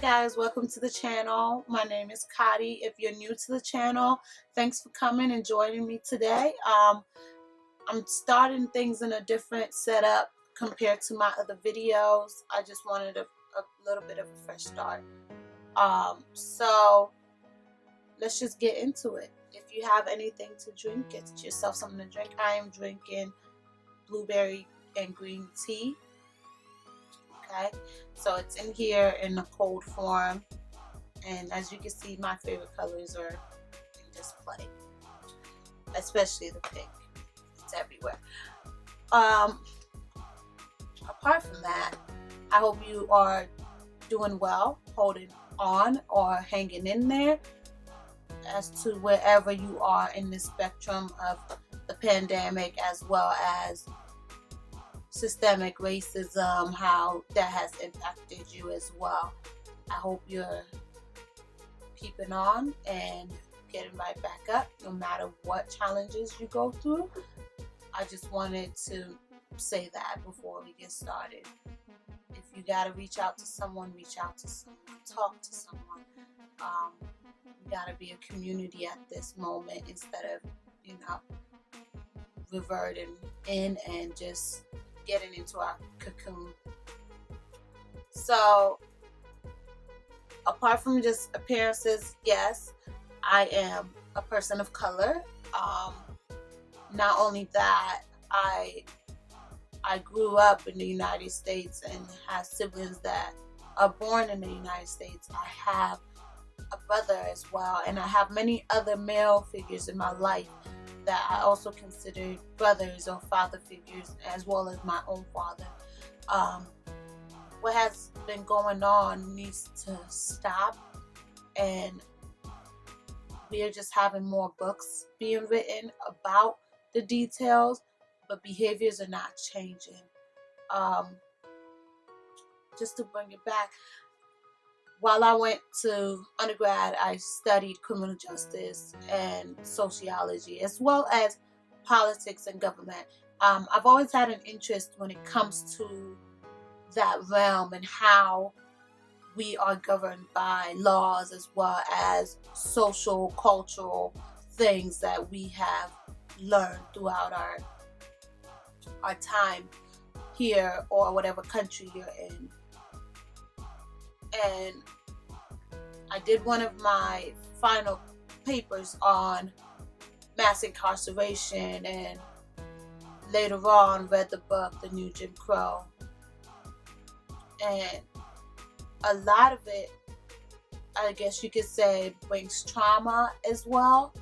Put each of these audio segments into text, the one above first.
guys, welcome to the channel. My name is Kadi. If you're new to the channel, thanks for coming and joining me today. I'm starting things in a different setup compared to my other videos. I just wanted a little bit of a fresh start. So let's just get into it. If you have anything to drink, get yourself something to drink. I am drinking blueberry and green tea. Okay, so it's in here in a cold form, and as you can see, my favorite colors are in display, especially the pink. It's everywhere. Apart from that, I hope you are doing well, holding on or hanging in there as to wherever you are in the spectrum of the pandemic, as well as systemic racism, how that has impacted you as well. I hope you're keeping on and getting right back up no matter what challenges you go through. I just wanted to say that before we get started. If you gotta reach out to someone, reach out to someone, talk to someone. We gotta be a community at this moment instead of, reverting in and just getting into our cocoon. So apart from just appearances, yes, I am a person of color. Not only that, I grew up in the United States and have siblings that are born in the United States. I have a brother as well, and I have many other male figures in my life that I also consider brothers or father figures, as well as my own father. What has been going on needs to stop, and we are just having more books being written about the details, but behaviors are not changing. Just to bring it back, while I went to undergrad, I studied criminal justice and sociology, as well as politics and government. I've always had an interest when it comes to that realm and how we are governed by laws, as well as social, cultural things that we have learned throughout our time here or whatever country you're in. And I did one of my final papers on mass incarceration, and later on read the book The New Jim Crow. And a lot of it, I guess you could say, brings trauma as well,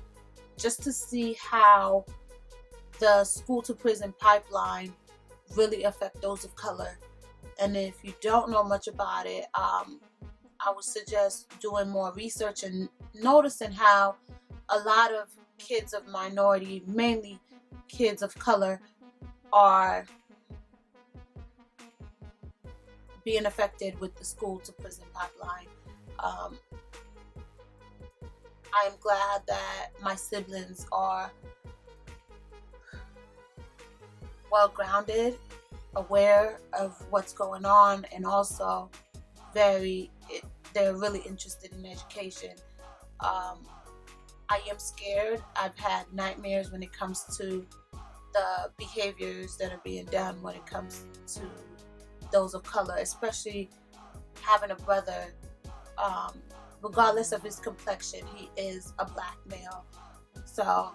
just to see how the school to prison pipeline really affect those of color. And if you don't know much about it, I would suggest doing more research and noticing how a lot of kids of minority, mainly kids of color, are being affected with the school to prison pipeline. I am glad that my siblings are well grounded, aware of what's going on, and also they're really interested in education. I am scared. I've had nightmares when it comes to the behaviors that are being done when it comes to those of color, especially having a brother. Regardless of his complexion, he is a black male. So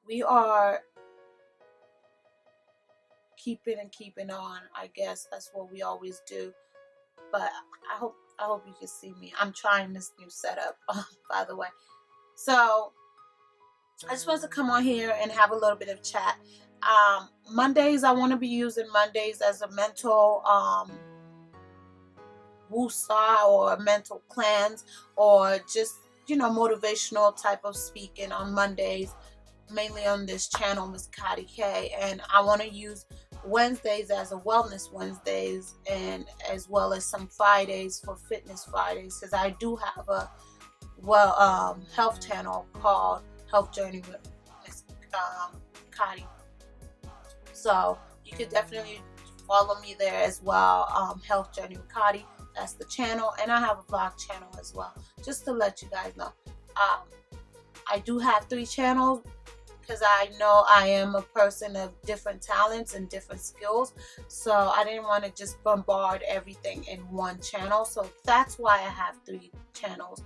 we are keeping on. I guess that's what we always do. But I hope you can see me. I'm trying this new setup, by the way. So I just wanted to come on here and have a little bit of chat. Mondays, I want to be using Mondays as a mental woosah or mental cleanse, or just motivational type of speaking on Mondays, mainly on this channel, Ms.Kadi K. And I want to use Wednesdays as a wellness Wednesdays, and as well as some Fridays for fitness Fridays, because I do have a health channel called Health Journey with Ms.Kadi. So you could definitely follow me there as well. Health Journey with Kadi, that's the channel, and I have a vlog channel as well, just to let you guys know. I do have 3 channels because I know I am a person of different talents and different skills, so I didn't want to just bombard everything in one channel, so that's why I have 3 channels.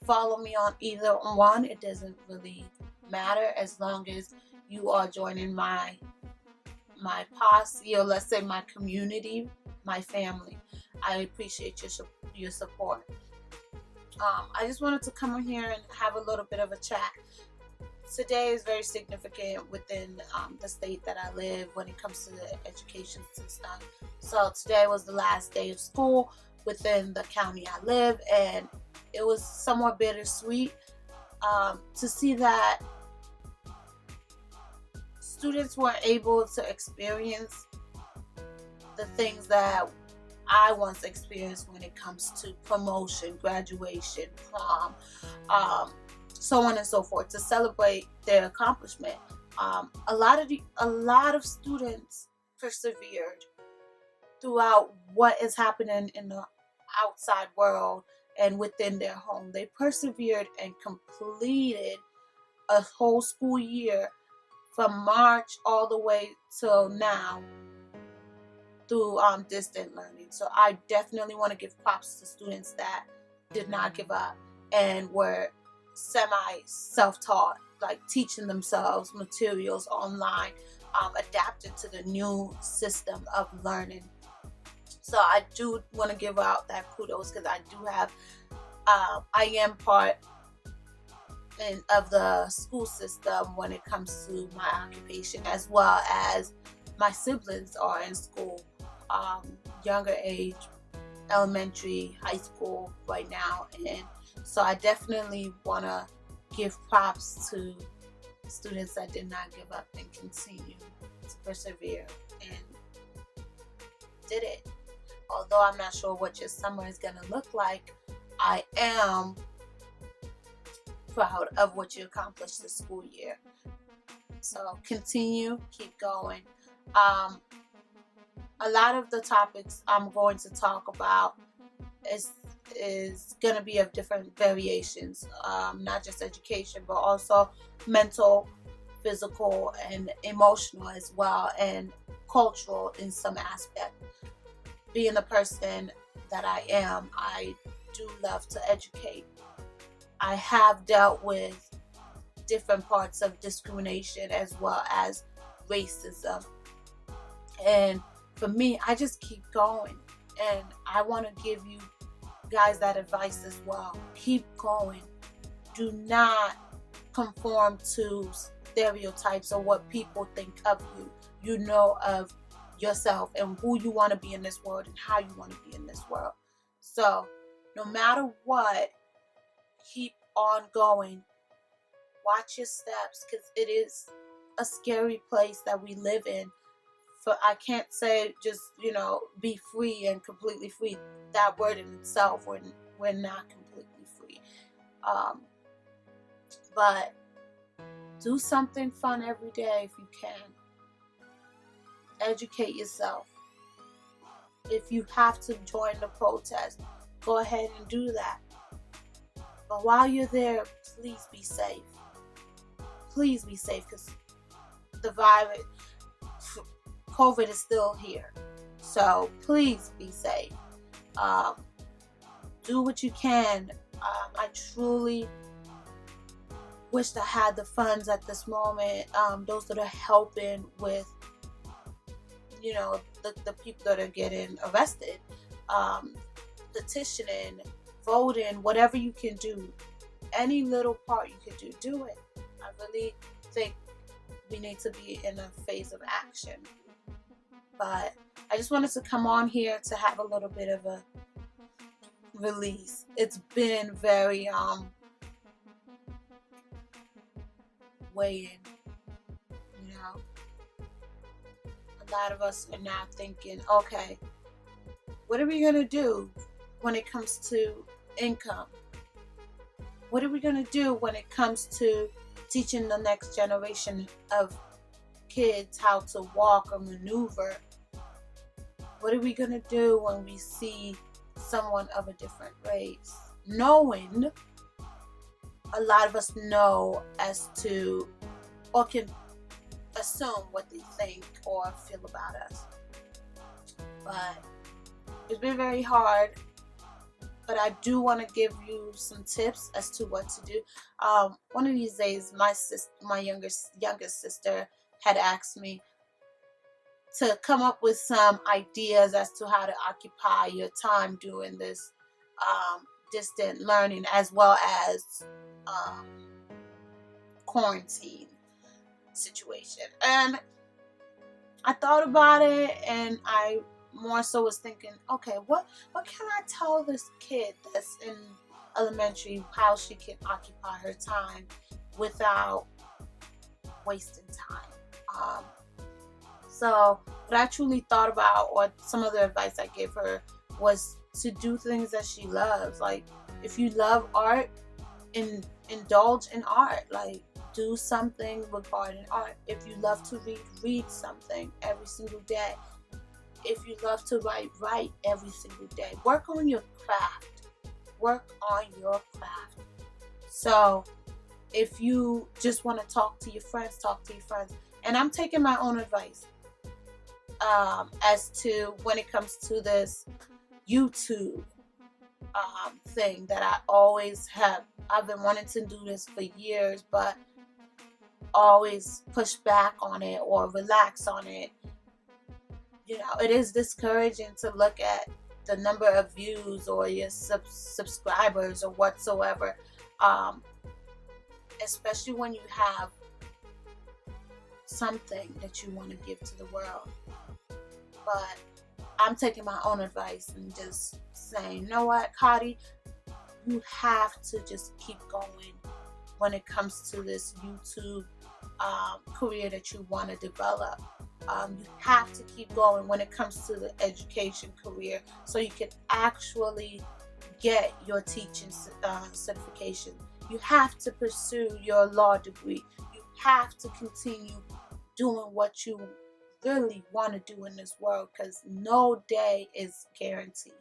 Follow me on either one, it doesn't really matter as long as you are joining my posse, or let's say my community, my family. I appreciate your support. I just wanted to come in here and have a little bit of a chat. Today is very significant within the state that I live when it comes to the education system. So today was the last day of school within the county I live, and it was somewhat bittersweet to see that students were able to experience the things that I once experienced when it comes to promotion, graduation, prom, so on and so forth, to celebrate their accomplishment. A lot of students persevered throughout what is happening in the outside world and within their home. They persevered and completed a whole school year from March all the way till now through distant learning. So I definitely want to give props to students that did not give up and were semi self-taught, like teaching themselves materials online, adapted to the new system of learning. So I do want to give out that kudos, because I do have I am part of the school system when it comes to my occupation, as well as my siblings are in school, younger age, elementary, high school right now. And so I definitely want to give props to students that did not give up and continue to persevere and did it. Although I'm not sure what your summer is going to look like, I am proud of what you accomplished this school year. So continue, keep going. A lot of the topics I'm going to talk about is going to be of different variations, not just education, but also mental, physical, and emotional as well, and cultural in some aspect. Being the person that I am, I do love to educate. I have dealt with different parts of discrimination as well as racism. And for me, I just keep going. And I want to give you guys that advice as well. Keep going. Do not conform to stereotypes or what people think of you. You know of yourself and who you want to be in this world and how you want to be in this world. So no matter what, keep on going. Watch your steps, because it is a scary place that we live in. For I can't say just, be free and completely free. That word in itself, we're not completely free. But do something fun every day if you can. Educate yourself. If you have to join the protest, go ahead and do that. But while you're there, please be safe. Please be safe, because the virus, COVID, is still here. So please be safe. Do what you can. I truly wish I had the funds at this moment. Those that are helping with, the people that are getting arrested, petitioning, voting, whatever you can do, any little part you can do it. I really think we need to be in a phase of action. But I just wanted to come on here to have a little bit of a release. It's been very weighing, A lot of us are now thinking, okay, what are we going to do when it comes to income? What are we going to do when it comes to teaching the next generation of kids how to walk or maneuver What are we going to do when we see someone of a different race? Knowing, a lot of us know as to, or can assume what they think or feel about us. But it's been very hard. But I do want to give you some tips as to what to do. One of these days, my youngest sister had asked me to come up with some ideas as to how to occupy your time during this distant learning, as well as quarantine situation. And I thought about it, and I more so was thinking, okay, what can I tell this kid that's in elementary how she can occupy her time without wasting time? So what I truly thought about, or some of the advice I gave her, was to do things that she loves. Like, if you love art, indulge in art. Like, do something regarding art. If you love to read something every single day. If you love to write every single day. Work on your craft. Work on your craft. So if you just want to talk to your friends, talk to your friends. And I'm taking my own advice as to when it comes to this YouTube thing that I always have. I've been wanting to do this for years, but always push back on it or relax on it. You know, it is discouraging to look at the number of views or your subscribers or whatsoever, especially when you have something that you want to give to the world. But I'm taking my own advice and just saying, you know what, Kadi, you have to just keep going when it comes to this YouTube career that you want to develop. You have to keep going when it comes to the education career, so you can actually get your teaching certification. You have to pursue your law degree. You have to continue doing what you really want to do in this world, because no day is guaranteed.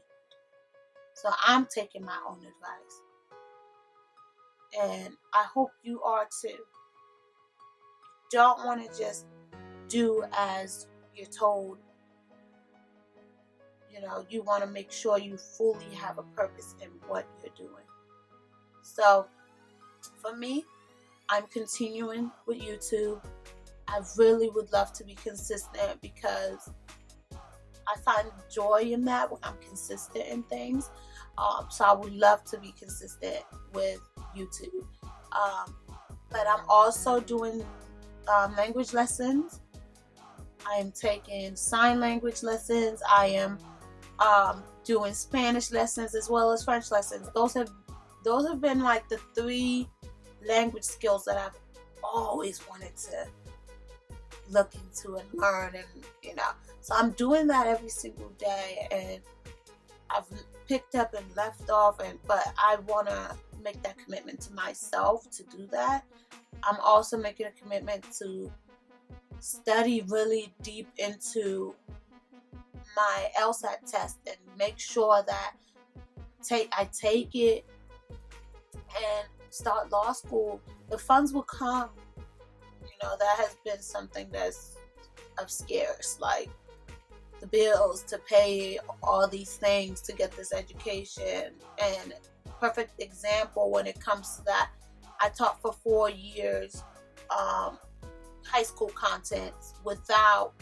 So I'm taking my own advice, and I hope you are too. Don't want to just do as you're told. You know, you want to make sure you fully have a purpose in what you're doing. So for me, I'm continuing with YouTube. I really would love to be consistent, because I find joy in that when I'm consistent in things. So I would love to be consistent with YouTube. But I'm also doing language lessons. I am taking sign language lessons. I am doing Spanish lessons as well as French lessons. Those have been like the 3 language skills that I've always wanted to look into and learn, and so I'm doing that every single day, and I've picked up and left off, but I want to make that commitment to myself to do that. I'm also making a commitment to study really deep into my LSAT test and make sure that I take it and start law school. The funds will come. That has been something that's of scarce, like the bills to pay all these things to get this education. And perfect example when it comes to that, I taught for 4 years high school content without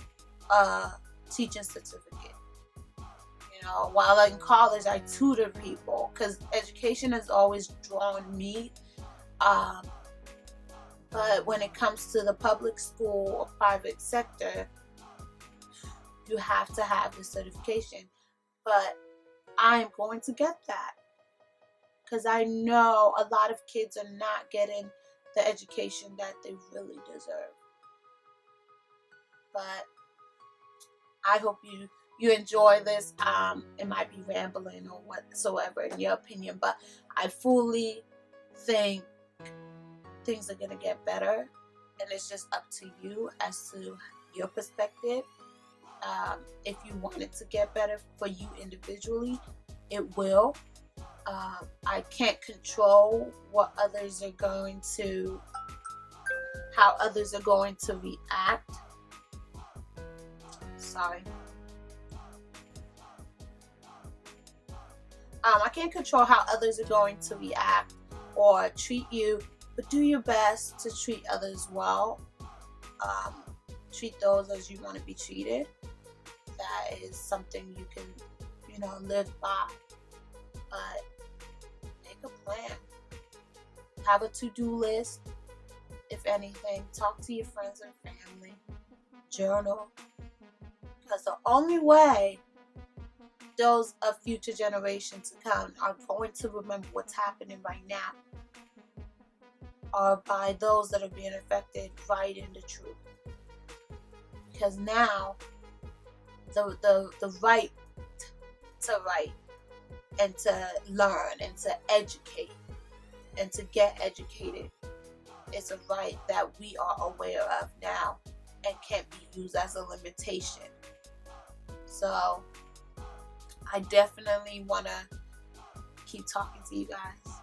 a teaching certificate. While in college I tutored people, because education has always drawn me. But when it comes to the public school or private sector, you have to have the certification. But I'm going to get that, because I know a lot of kids are not getting the education that they really deserve. But I hope you enjoy this. It might be rambling or whatsoever in your opinion, but I fully think things are going to get better, and it's just up to you as to your perspective. If you want it to get better for you individually, it will. I can't control what others are going to, how others are going to react. Sorry. I can't control how others are going to react or treat you, but do your best to treat others well. Treat those as you want to be treated. That is something you can, live by. But make a plan. Have a to-do list. If anything, talk to your friends and family. Journal. Because the only way those of future generations to come are going to remember what's happening right now are by those that are being affected writing the truth. Because now the right to write and to learn and to educate and to get educated is a right that we are aware of now and can't be used as a limitation. So I definitely want to keep talking to you guys.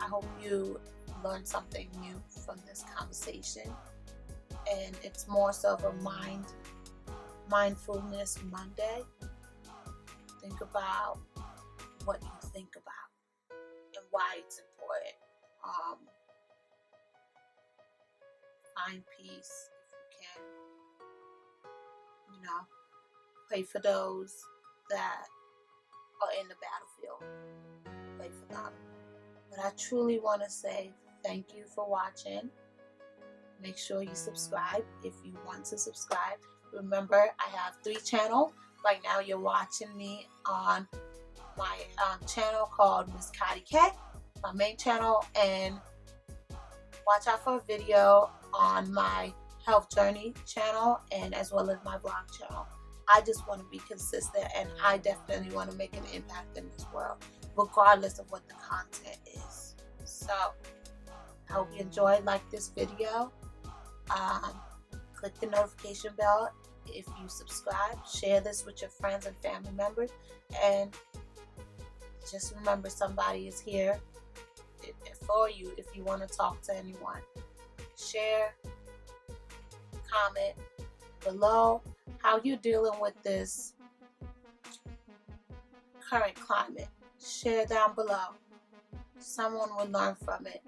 I hope you learned something new from this conversation. And it's more so of a mindfulness Monday. Think about what you think about and why it's important. Find peace if you can. Pray for those that are in the battlefield. Pray for them. But I truly want to say thank you for watching. Make sure you subscribe if you want to subscribe. Remember, I have 3 channels. Right now you're watching me on my channel called Ms.Kadi K, my main channel, and watch out for a video on my health journey channel and as well as my blog channel. I just want to be consistent, and I definitely want to make an impact in this world, regardless of what the content is. So I hope you enjoyed. Like this video. Click the notification bell if you subscribe. Share this with your friends and family members. And just remember, somebody is here for you if you want to talk to anyone. Share, comment below how you're dealing with this current climate. Share down below. Someone will learn from it.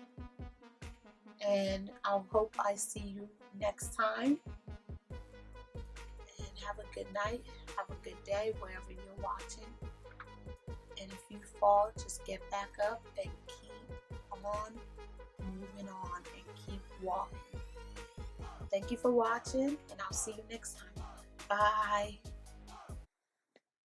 And I hope I see you next time. And have a good night. Have a good day wherever you're watching. And if you fall, just get back up and keep on moving on and keep walking. Thank you for watching, and I'll see you next time. Bye.